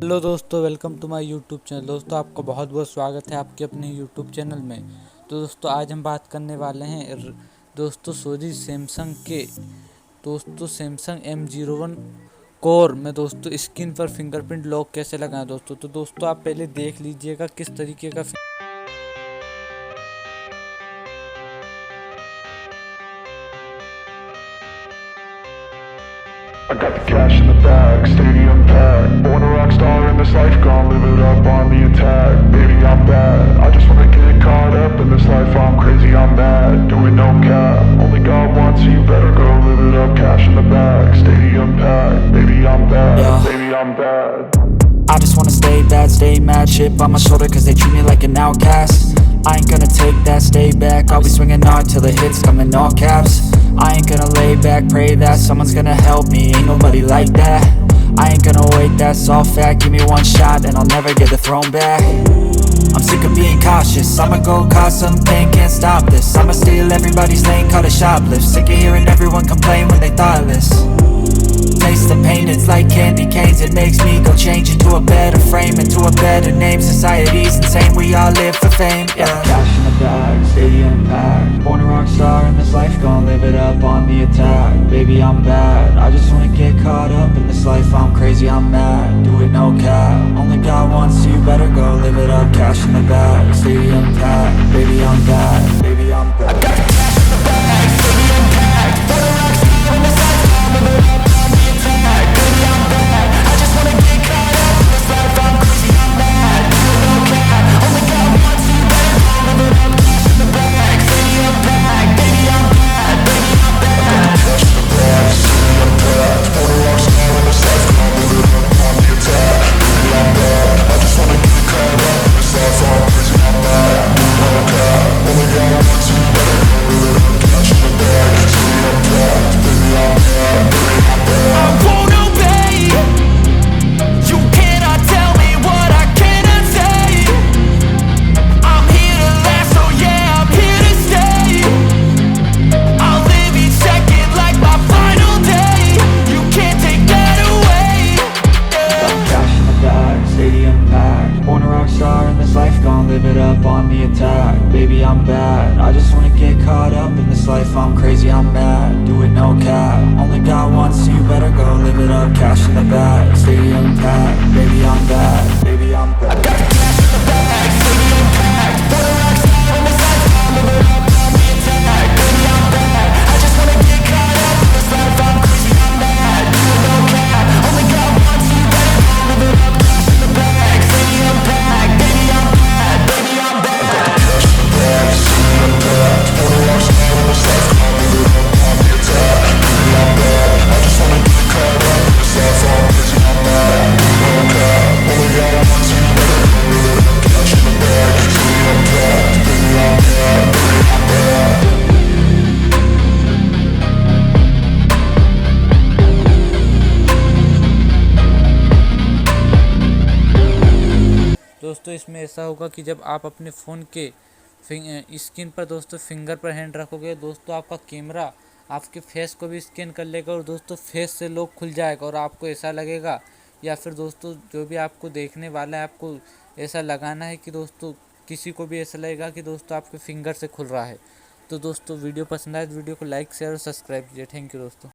Hello दोस्तों, welcome to my YouTube channel. दोस्तों, आपका बहुत बहुत स्वागत है आपके अपने यूट्यूब चैनल में। तो दोस्तों, आज हम बात करने वाले हैं सैमसंग M01 कोर में दोस्तों स्क्रीन पर फिंगरप्रिंट लॉक कैसे लगाएं। तो दोस्तों आप पहले देख लीजिएगा किस तरीके का I got the cash in the bag, stadium packed. Born a rock star in this life, gon' live it up on the attack. Baby, I'm bad, I just wanna get caught up in this life. I'm crazy, I'm mad, doing no cap. Only God wants you, better go live it up. Cash in the bag, stadium packed. Baby, I'm bad, baby, I'm bad. I just wanna stay bad, stay mad. Chip on my shoulder cause they treat me like an outcast. I ain't gonna take that, stay back. I'll be swinging hard till the hits come in all caps. I ain't gonna lay back, pray that someone's gonna help me. Ain't nobody like that. I ain't gonna wait, that's all fact. Give me one shot and I'll never get the throne back. I'm sick of being cautious, I'ma go cause some pain, can't stop this. I'ma steal everybody's lane, call it shoplift. Sick of hearing everyone complain when they thoughtless. Taste the pain, it's like candy canes. It makes me go change into a better frame, into a better name. Society's insane, we all live for fame, yeah. Cash in the bag, stadium packed. Born a rock star in this life, gon' live it up on the attack. Baby, I'm bad, I just wanna get caught up in this life. I'm crazy, I'm mad, do it no cap. Only God wants you, better go live it up. Cash in the bag, stadium packed. Baby, I'm bad, baby, I'm bad. I got cash in the bag, stadium packed. Born a rock star in this life, gon' live it up. Live it up on the attack, baby, I'm bad. I just wanna get caught up in this life. I'm crazy, I'm mad, do it no cap. Only God wants you, better go live it up. Cash in the bag, stadium packed. Baby, I'm bad, baby, I'm bad. I got the cash in the bag, stadium packed. Born a rock star in this life, I'll live it up on the attack. Baby, I'm bad, I just wanna get caught up in this life. I'm crazy, I'm mad, do it no cap. Only God wants you, better go live it up. Cash in the bag, stadium packed. Baby, I'm bad, baby, I'm bad. दोस्तों इसमें ऐसा होगा कि जब आप अपने phone के screen पर दोस्तों फिंगर पर हैंड रखोगे, दोस्तों आपका कैमरा आपके फेस को भी स्कैन कर लेगा और दोस्तों फेस से लॉक खुल जाएगा और आपको ऐसा लगेगा, या फिर दोस्तों जो भी आपको देखने वाला है आपको ऐसा लगाना है कि दोस्तों किसी को भी ऐसा लगेगा कि दोस्तों आपके फिंगर से खुल रहा है। तो दोस्तों वीडियो पसंद आए तो वीडियो को लाइक शेयर और सब्सक्राइब कीजिए। थैंक यू दोस्तों।